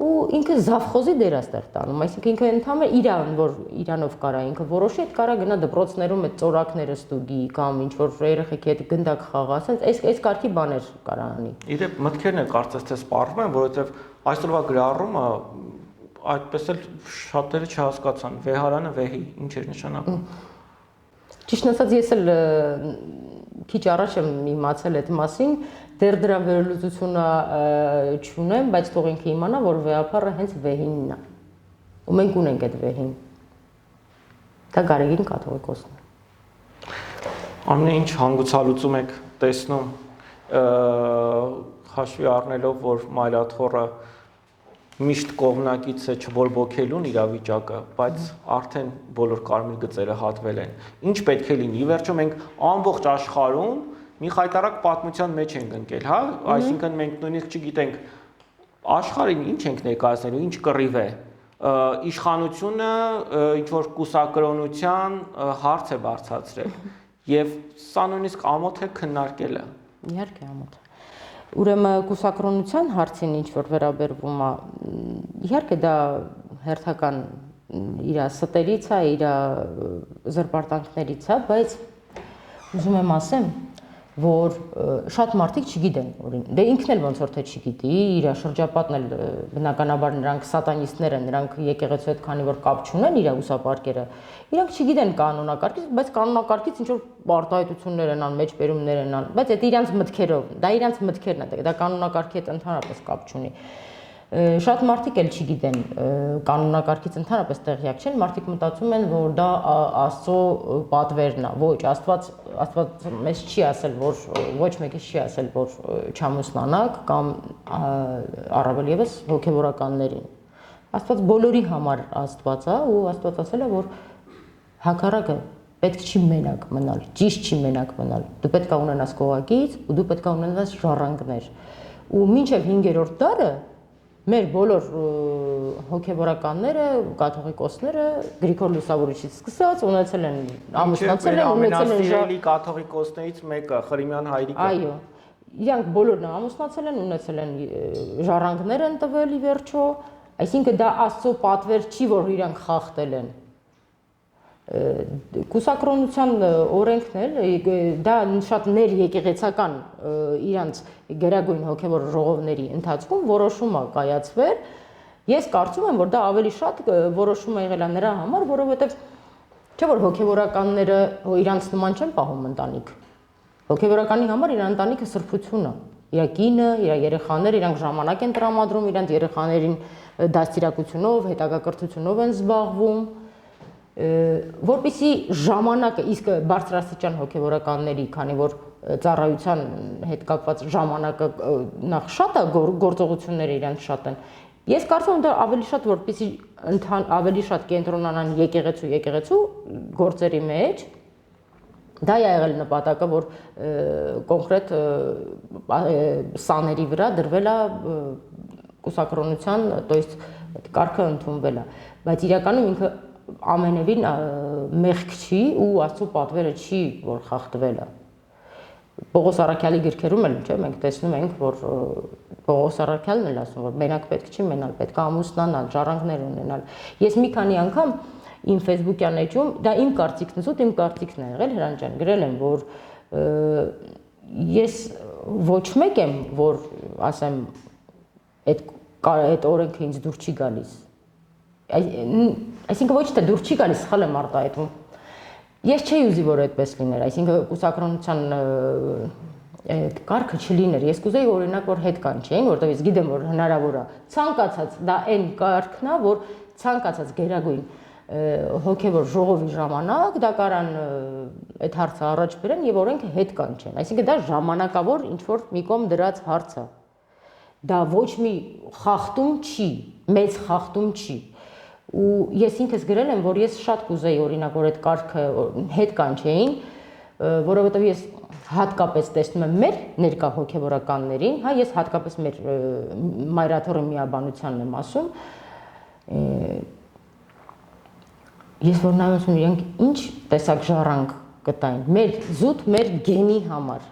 Speaker 1: ու ինքը զավխոզի դեր է ստեղ տանում, այսինքն ինքը ընդհանրապես իրան, որ իրանով կարա ինքը որոշի, այդ կարա գնա դպրոցներում այդ ծորակները ստուգի կամ ինչ որ երեխեքի հետ գնդակ խաղա, ասենց այս կարգի բաներ կարա անի։
Speaker 2: Իդեպ մտքերն էլ կարծես թե սպառվում են, որովհետև այսօրվա գրառումը այդպես էլ շատերը չհասկացան, վեհարանը վեհի, ինչ էր նշանակում։
Speaker 1: Ճիշտ ասած ես էլ քիչ առաջ եմ իմացել այդ մասին, դեռ դրա վերլուծությունը չունեմ, բայց թող ինքը իմանա, որ վեհապարը հենց վեհինն է։ Ու մենք ունենք այդ վեհին։ Դա Գարեգին կաթողիկոսն է։
Speaker 2: Ամեն ինչ հանգուցալուծում եք տեսնում, հաշվի առնելով, որ մայրաթորը միշտ կողմնակից է չբորբոքելուն իրավիճակը, բայց արդեն բոլոր կարմիր գծերը հատվել են։ Ինչ պետք է լինի։ Ի վերջո մենք ամբողջ աշխարհում մի խայտարակ պատմության մեջ ենք ընկել, հա, այսինքն մենք նույնիսկ չգիտենք աշխարհին ինչ ենք ներկայացնելու, ինչ կռիվ է։ Իշխանությունը ինչ որ կուսակրոնության հարց է բարձրացրել եւ սա նույնիսկ ամոթ է քննարկելը։
Speaker 1: Իհարկե ամոթ։ Ուրեմն կուսակրոնության հարցին ինչ որ վերաբերվում է, իհարկե դա հերթական իր ստերից է, իր զրպարտանքներից է, բայց ուզում եմ ասեմ, որ շատ մարդիկ չգիտեն, դե ինքն էլ ոնց որ թե չգիտի, իր շրջապատն էլ բնականաբար նրանք սատանիստներ են, նրանք եկեղեցու հետ քանի որ կապ չունեն իր ուսապարկերը, իրանք չգիտեն կանոնակարգից, բայց կանոնակարգից ինչ որ արտահայտություններ են ան, մեջբերումներ են ան, բայց այդ իրանց մտքերով, դա իրանց մտքերն է, դա կանոնակարգի հետ ընդհանրապես կապ չունի։ Շատ մարդիկ էլ չգիտեն կանոնակարգից ընդհանրապես տեղյակ չեն, մարդիկ մտածում են, որ դա Աստծո պատվերն է, ոչ, Աստված մեզ չի ասել, որ ոչ մեկի չի ասել, որ չամուսնանաք կամ առավել եւս հոգեվորականներին։ Աստված բոլորի համար Աստված է ու Աստված ասել է, որ հակառակը պետք չի մենակ մնալ, ճիշտ չի մենակ մնալ։ Դու պետք է ունենաս կողակից ու դու պետք է ունենաս ժառանգներ։ Ու մինչև 5-րդ դարը մեր բոլոր հոգևորականները, կաթողիկոսները Գրիգոր Լուսավորիչից սկսած ունեցել են ամուսնացել են, ունեցել են
Speaker 2: ամենասիրելի կաթողիկոսներից մեկը Խրիմյան հայրիկը։
Speaker 1: Այո, իրանք բոլորն ամուսնացել են, ունեցել են ժառանգներ են տվել ի վերջո, այսինքն դա Աստծո պատվեր չի, որ իրանք խախտել են։ Կուսակրոնության օրենքն էլ դա շատ ներեկեղեցական իրանց գերագույն հոգևոր ժողովների ընթացքում որոշում է կայացվել։ Ես կարծում եմ, որ դա ավելի շատ որոշում է եղել նրա համար, որովհետև չէ որ հոգևորականները իրանց նման չեն պահում ընտանիք։ Հոգևորականի համար իր ընտանիքը սրբություն է։ Իր կինը, իր երեխաները, իրանք ժամանակ են տրամադրում, իրանք երեխաներին դաստիարակությունով, հետագա կրթությունով են զբաղվում, որպեսզի ժամանակը իսկ բարձրաստիճան հոգևորականների, քանի որ ծառայության հետ կապված ժամանակը նախ շատ է, գործողությունները իրանք շատ են։ Ես կարծում եմ դա ավելի շատ որպեսզի ավելի շատ կենտրոնանան եկեղեցու գործերի մեջ, դա է եղել նպատակը, որ կոնկրետ սաների վրա դրվել է կուսակրոնության, то есть կարգը ընդունվել է, բայց իրականում ինքը ամենևին մեղք չի ու Աստծո պատվերը չի, որ խախտվել է։ Պողոս Առաքյալի գրքերում էլ չէ, մենք տեսնում ենք, որ Պողոս Առաքյալն էլ ասում, որ մենակ պետք չի մնալ, պետք է ամուսնանալ, ժառանգներ ունենալ։ Ես մի քանի անգամ իմ Facebook-յան էջում, դա իմ կարծիքն է, զուտ իմ կարծիքն է եղել, Հրանտ ջան, գրել եմ, որ ես ոչ մեկ եմ, որ ասեմ, այդ օրենքը ինձ դուր չի գալիս։ Այսինքն ոչ թե դուր չի գալիս, սխալ եմ արտահայտվում։ Ես չէի ուզի, որ այդպես լիներ, այսինքն կուսակրոնության այդ կարգը չլիներ։ Ես կուզեի օրինակ, որ հետ կանչեին, որտեղ ես գիտեմ, որ հնարավոր է։ Ցանկացած դա այն կարգն է, որ ցանկացած գերագույն հոգևոր ժողովի ժամանակ դա կարան այդ հարցը առաջ բերեն եւ օրենքը հետ կանչեն։ Այսինքն դա ժամանակավոր ինչ որ մի կողմ դրած հարց է։ Դա ոչ մի խախտում չի, մեծ խախտում չի։ Ու ես ինքս գրել եմ, որ ես շատ կուզեի օրինակ որ այդ կարգը հետ կանչեին, որովհետև ես հատկապես տեսնում եմ մեր ներկա հոգևորականներին, հա, ես հատկապես մեր մայրաթորի միաբանությանն եմ ասում, ես որ նայում եմ իրենք ինչ տեսակ ժառանգ կտային, մեր գենի համար,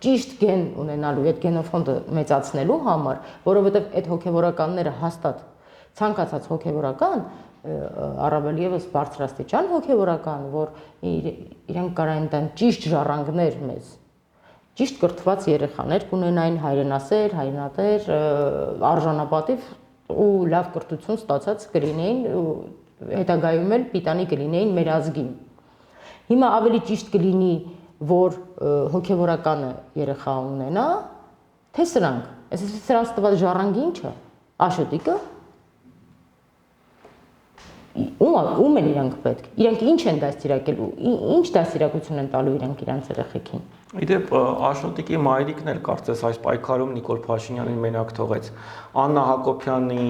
Speaker 1: ճիշտ գեն ունենալու, այդ գենոֆոնդը մեծացնելու համար, որովհետև այդ հոգևորականները հաստատ ցանկացած հոգևորական, առավել ևս բարձրաստիճան հոգևորական, որ իրենք կարան տան ճիշտ ժառանգներ մեզ, ճիշտ կրթված երեխաներ կունենային, հայրենասեր, հայրենատեր, արժանապատիվ ու լավ կրթություն ստացած կլինեին, հետագայում էլ պիտանի կլինեին մեր ազգին։ Հիմա ավելի ճիշտ կլինի, որ հոգևորականը երեխա ունենա, թե սրանք, այսինքն սրանց տված ժառանգը ինչ է, Աշոտիկը, ում են իրանք պետք, իրանք ինչ են դաստիարակել, ինչ դաստիարակություն են տալու իրանք իրանց երեխեքին։
Speaker 2: Իդեպ Աշոտիկի մայրիկն էլ կարծես այս պայքարում Նիկոլ Փաշինյանին մենակ թողեց, Աննա Հակոբյանի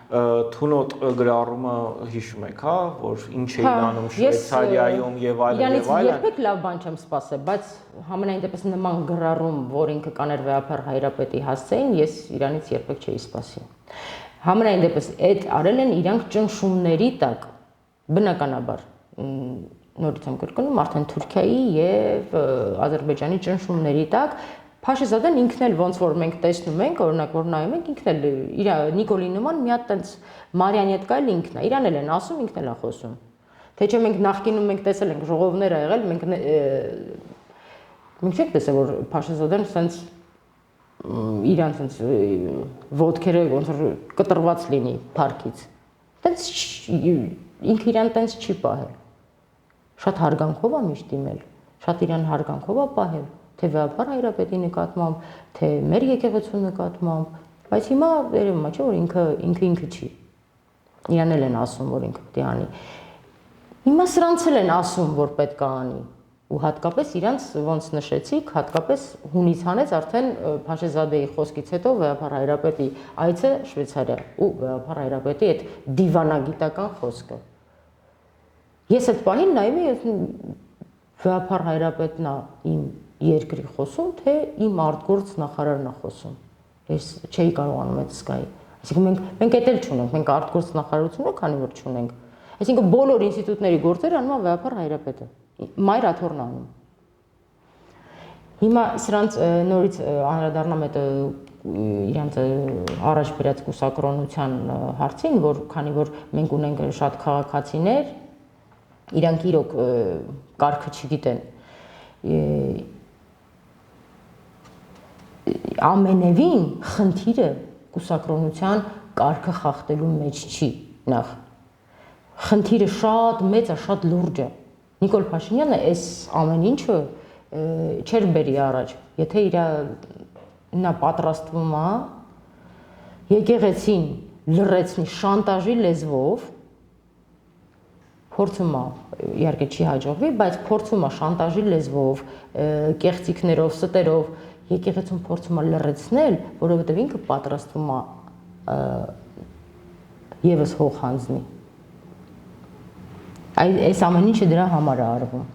Speaker 2: թունոտ գրառումը հիշում եք, հա, որ ինչ էին անում Շվեյցարիայում եւ այլն եւ այլն։
Speaker 1: Երբեք լավ բան չեմ սպասել, բայց համենայն դեպս նման գրառում, որ ինքը կաներվեափար հայրապետի հասցեին, ես իրանից երբեք չէի սպասի։ Համենայն դեպս այդ արել են իրանք ճնշումների տակ, բնականաբար, նորից եմ կրկնում, արդեն Թուրքիայի եւ Ադրբեջանի ճնշումների տակ Փաշեզադեն ինքն էլ ոնց որ մենք տեսնում ենք, օրինակ որ նայում ենք, ինքն էլ իր Նիկոլի նման մի հատ տենց մարիոնետկա էլ ինքն է, իրան էլ են ասում, ինքն էլ է խոսում։ Թե չէ մենք նախկինում մենք տեսել ենք ժողովներ ա եղել, մենք չենք տեսել որ Փաշեզադեն սենց իրան սենց ոտքերը ոնց որ կտրված լինի парքից։ Տենց ինքը իրան տենց չի պահել։ Շատ հարգանքով է միշտ իմել, շատ իրան հարգանքով է պահել, թե վեհապար հայրապետի նկատմամբ, թե մեր եկեղեցու նկատմամբ, բայց հիմա երևում է, չէ՞ որ ինքը չի։ Իրան էլ են ասում, որ ինքը պետք է անի։ Հիմա սրանց էլ են ասում, որ պետք է անի։ Ու հատկապես իրանց ոնց նշեցիք, հատկապես հունից հանեց արդեն Փաշեզադեի խոսքից հետո վեհապար հայրապետի այցը Շվեյցարիա ու վեհապար հայրապետի այդ դիվանագիտական խոսքը։ Ես այդ պահին նայում եմ, Վեհապար Հայրապետն է իմ երկրի խոսում, թե իմ արտգործ նախարարն է խոսում։ Ես չէի կարողանում այդ զգալ։ Այսինքն մենք էդ էլ չունենք, մենք արտգործ նախարարություն քանի որ չունենք։ Այսինքն բոլոր ինստիտուտների գործերը անում է Վեհապար Հայրապետը։ Մայր աթոռն անում։ Հիմա սրանց նորից անդրադառնամ այդ իրանց առաջ բերած կուսակրոնության հարցին, որ քանի որ մենք ունենք շատ քաղաքացիներ, իրանք իրոք կարգը չգիտեն։ Ամենևին խնդիրը կուսակրոնության կարգը խախտելու մեջ չի նախ։ Խնդիրը շատ մեծ է, շատ լուրջ է։ Նիկոլ Փաշինյանը այս ամեն ինչը չէր բերի առաջ, եթե նա պատրաստվում է եկեղեցին լրացնի շանտաժի լեզվով, փորձում է, իհարկե չի հաջողվի, բայց փորձում է շանտաժի լեզվով, կեղծիքներով, ստերով, եկեղեցուն փորձում է լրացնել, որովհետև ինքը պատրաստվում է եւս հող հանձնի։ Այս ամեն ինչը դրա համար է արվում։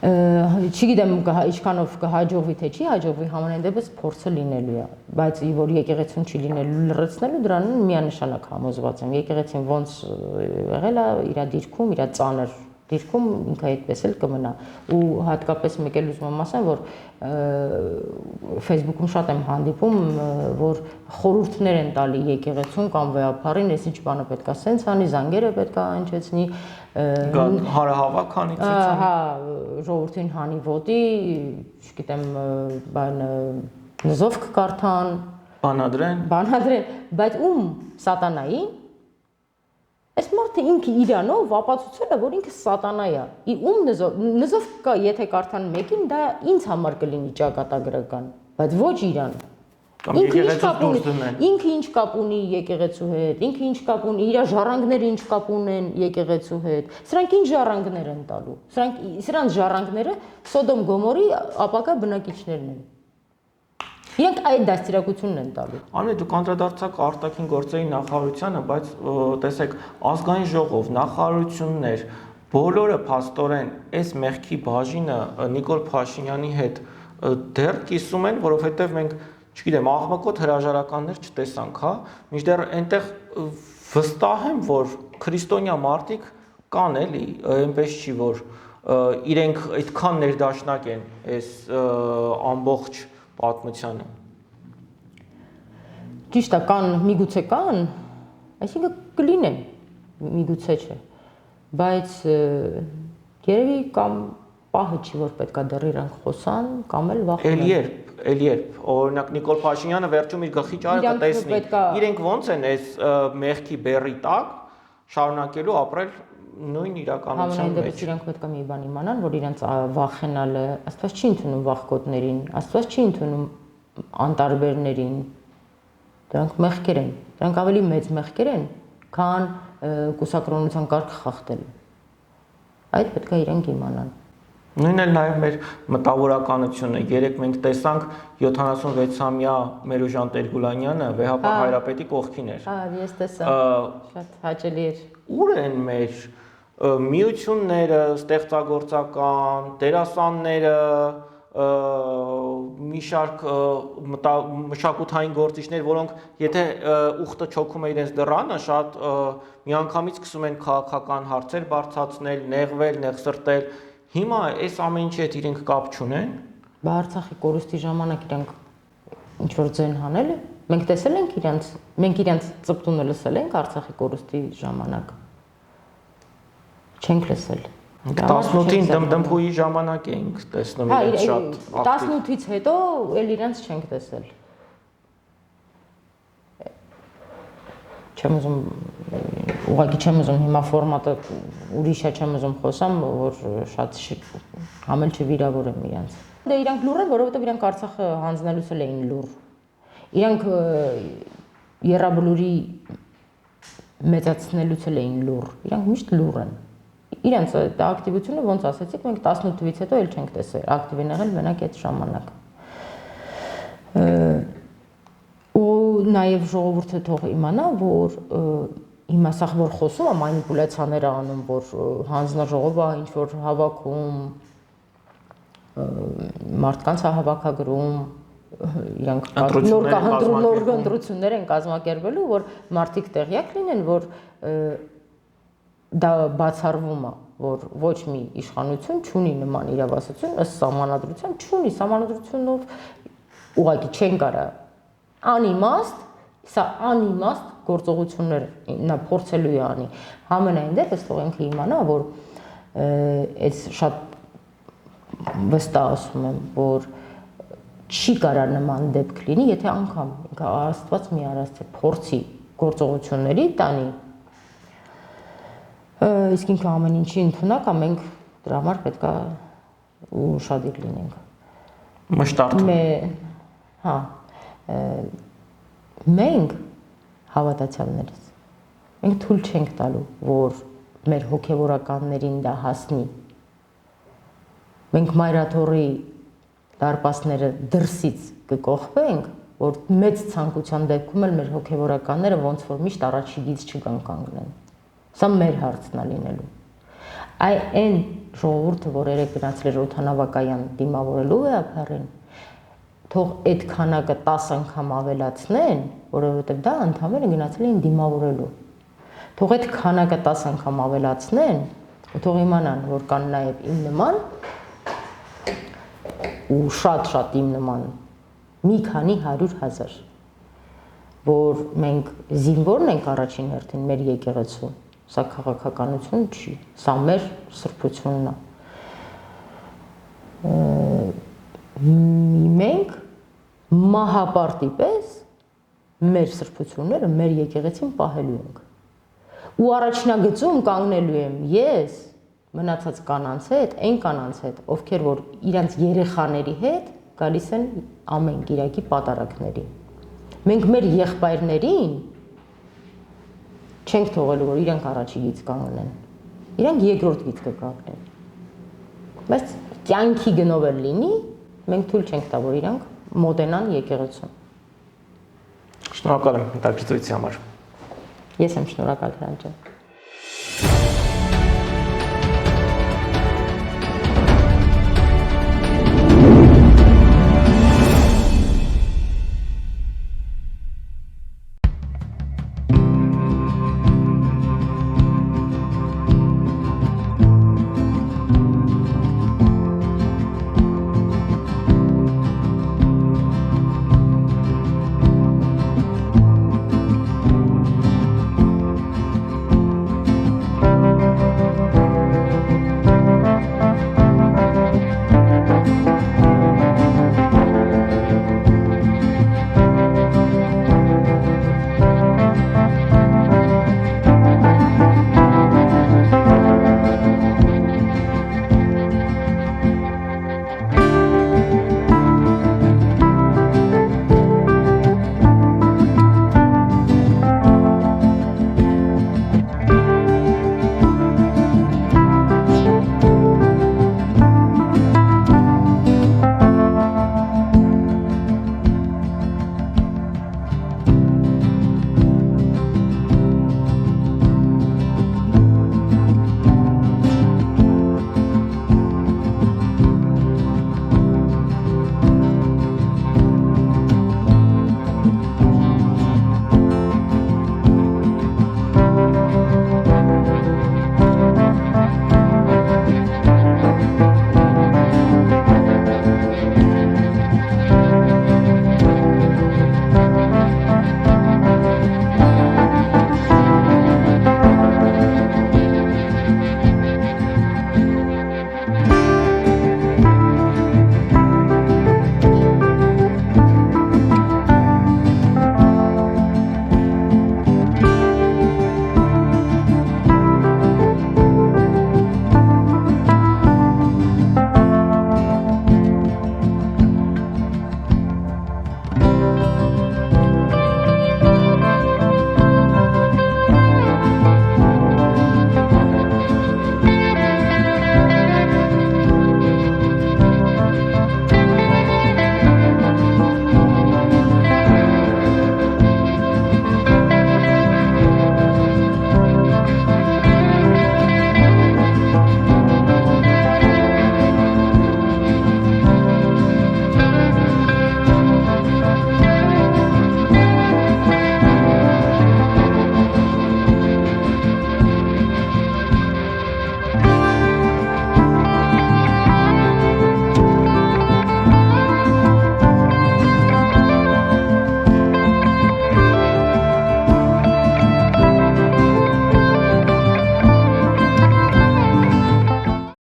Speaker 1: Չգիտեմ ինչքանով կհաջողվի թե չի հաջողվի, համենայն դեպս փորձը լինելու է, բայց որ եկեղեցուն չի լինելու լրացնելու, դրան միանշանակ համոզված եմ։ Եկեղեցին ոնց եղել է իր դիրքում, իր ծանր դիրքում ինքը այդպես էլ կմնա։ Ու հատկապես մեկ էլ ուզում եմ ասեմ, որ Facebook-ում շատ եմ հանդիպում, որ խորհուրդներ են տալի եկեղեցուն կամ վեհապարին, այս ինչ բանը պետք է սենց անի, զանգերը պետք է հնչեցնի,
Speaker 2: հարահավաք հանի ցույց։
Speaker 1: Հա, ժողովրդին հանի ոտի, չգիտեմ, բան նզովք կարդան,
Speaker 2: բանադրեն,
Speaker 1: բայց ում սատանային այս մարդը ինքը իրանով ապացուցել է, որ ինքը սատանա է։ Ում նզով կա, եթե կարդան մեկին, դա ինձ համար կլինի ճակատագրական, բայց ոչ իրան։ Ինքը ինչ կապ ունի եկեղեցու հետ, ինքը ինչ կապ ունի, իր ժառանգները ինչ կապ ունեն եկեղեցու հետ։ Սրանք ինչ ժառանգներ են տալու։ Սրանց ժառանգները Սոդոմ Գոմորի ապակա բնակիչներն են։ Իրենք այդ դաստիարակությունն են տալու։
Speaker 2: Արմեն, դուք անդրադարձաք արտաքին գործերի նախարարությանը, բայց տեսեք, ազգային ժողով, նախարարություններ, բոլորը փաստորեն այս մեղքի բաժինը Նիկոլ Փաշինյանի հետ դեռ կիսում են, որովհետև մենք, չգիտեմ, աղմկոտ հրաժարականներ չտեսանք, հա, մինչդեռ այնտեղ վստահ եմ, որ քրիստոնյա մարդիկ կան էլի, այնպես չի, որ իրենք այդքան ներդաշնակ են այս ամբողջ պատմությանը։
Speaker 1: Ճիշտ է, կան, միգուցե կան, այսինքն կլինեն, միգուցե չէ, բայց երևի կամ պահը չի, որ պետք է դեռ իրանք խոսան, կամ էլ վախենան։
Speaker 2: Էլ երբ, օրինակ Նիկոլ Փաշինյանը վերջում իր գլխի ճարը կտեսնի, իրենք ոնց են այս մեղքի բեռի տակ շարունակելու ապրել նույն իրականության մեջ։
Speaker 1: Համենայն դեպս իրանք պետք է մի բան իմանան, որ իրանք վախենալը Աստված չի ընդունում վախկոտներին, Աստված չի ընդունում անտարբերներին։ Դրանք մեղքեր են, դրանք ավելի մեծ մեղքեր են, քան կուսակրոնության կարգ խախտելը։ Այդ պետք է իրանք իմանան։
Speaker 2: Նույնն էլ նաև մեր մտավորականությունը։ Երեք մենք տեսանք 76-ամյա Մերուժան Տեր-Գուլանյանը Վեհապար Հայրապետի կողքին էր։
Speaker 1: Հա, ես տեսա։ Շատ հաճելի էր։
Speaker 2: Ուր են մեր միությունները, ստեղծագործական, դերասանները, մի շարք մշակութային գործիչներ, որոնք եթե ուխտը չոքում է իրենց դռանը, շատ միանգամից սկսում են քաղաքական հարցեր բարձրացնել, նեղվել, նեղսրտել։ Հիմա այս ամեն ինչի հետ իրենք կապ չունեն։
Speaker 1: Բա Արցախի կորուստի ժամանակ իրենք ինչ որ ձեն հանել է։ Մենք տեսել ենք իրենց, մենք իրենց ծպտունը լսել ենք Արցախի կորուստի ժամանակ։ Չենք լսել։
Speaker 2: 18-ին դմդմփուի ժամանակ էինք տեսնում իրենց շատ ակտիվ։
Speaker 1: 18-ից հետո էլ իրենց չենք տեսել։ Չեմ ուզում, ուղղակի չեմ ուզում հիմա ֆորմատը ուրիշ է, չեմ ուզում խոսամ, որ շատ համել չվիրավորեմ իրենց։ Դե իրանք լուր են, որովհետև իրանք Արցախը հանձնելուց էլ էին լուր։ Իրանք եռաբլուրի մեծացնելուց էլ էին լուր։ Իրանք միշտ լուր են։ Իրենց ակտիվությունը ոնց ասեցիք, մենք 18-ից հետո էլ չենք տեսել, ակտիվ են եղել մենակ այդ ժամանակ։ Ու նաև ժողովուրդը թող իմանա, որ հիմա սա որ խոսում եմ մանիպուլյացիաներ անում, որ հանձնաժողովը ինչ որ հավաքում, մարդկանց հավաքագրում, իրանք նոր ընտրություններ են կազմակերպելու, որ մարդիկ տեղյակ լինեն, որ դա բացառվում է, որ ոչ մի իշխանություն չունի նման իրավասություն, ըստ սահմանադրության չունի, սահմանադրությունով ուղղակի չեն կարա անիմաստ, սա անիմաստ գործողություններ նա փորձելու է անի։ Համենայն դեպս թող ինքը իմանա, որ այս շատ վստահ ասում եմ, որ չի կարա նման դեպք լինի, եթե անգամ ինքը Աստված մի արած է փորձի գործողությունների տանի, իսկ ինքը ամեն ինչի ընդունակ է, մենք դրա համար պետք է ուշադիր լինենք։
Speaker 2: Մշտարթ։
Speaker 1: Հա, մենք հավատացյալներս, մենք թույլ չենք տալու, որ մեր հոգևորականներին դա հասնի։ Մենք մայրաթորի դարպասները դրսից կկողպենք, որ մեծ ցանկության դեպքում էլ մեր հոգևորականները ոնց որ միշտ առաջիգից չգան կանգնեն։ Սա մեր հարցն է լինելու։ Այն ժողովուրդը, որ երեք գնացել էր օդանավակայան դիմավորելու վեհապարին, թող այդ քանակը 10 անգամ ավելացնեն, որովհետև դա ընդհանրապես գնացել էին դիմավորելու։ Թող այդ քանակը 10 անգամ ավելացնեն, ու թող իմանան, որ կան նաև իմ նման ու շատ իմ նման մի քանի 100,000, որ մենք զինվորն ենք առաջին հերթին մեր եկեղեցու, սա քաղաքականություն չի, սա մեր սրբությունն է։ Մենք մահապարտի պես մեր սրբությունները մեր եկեղեցին պահելու ենք։ Ու առաջնագծում կանգնելու եմ ես մնացած կանանց հետ, այն կանանց հետ, ովքեր որ իրանց երեխաների հետ գալիս են ամեն կիրակի պատարակների։ Մենք մեր եղբայրներին չենք թողելու, որ իրանք առաջիգից կանգնեն։ Իրանք երկրորդ գիծ կկանգնեն։ Բայց կյանքի գնով էլ լինի, մենք թույլ չենք տա, որ իրանք մոտենան եկեղեցուն։
Speaker 2: Շնորհակալ եմ հետաքրքրության համար։
Speaker 1: Ես եմ շնորհակալ Հրանտ ջան։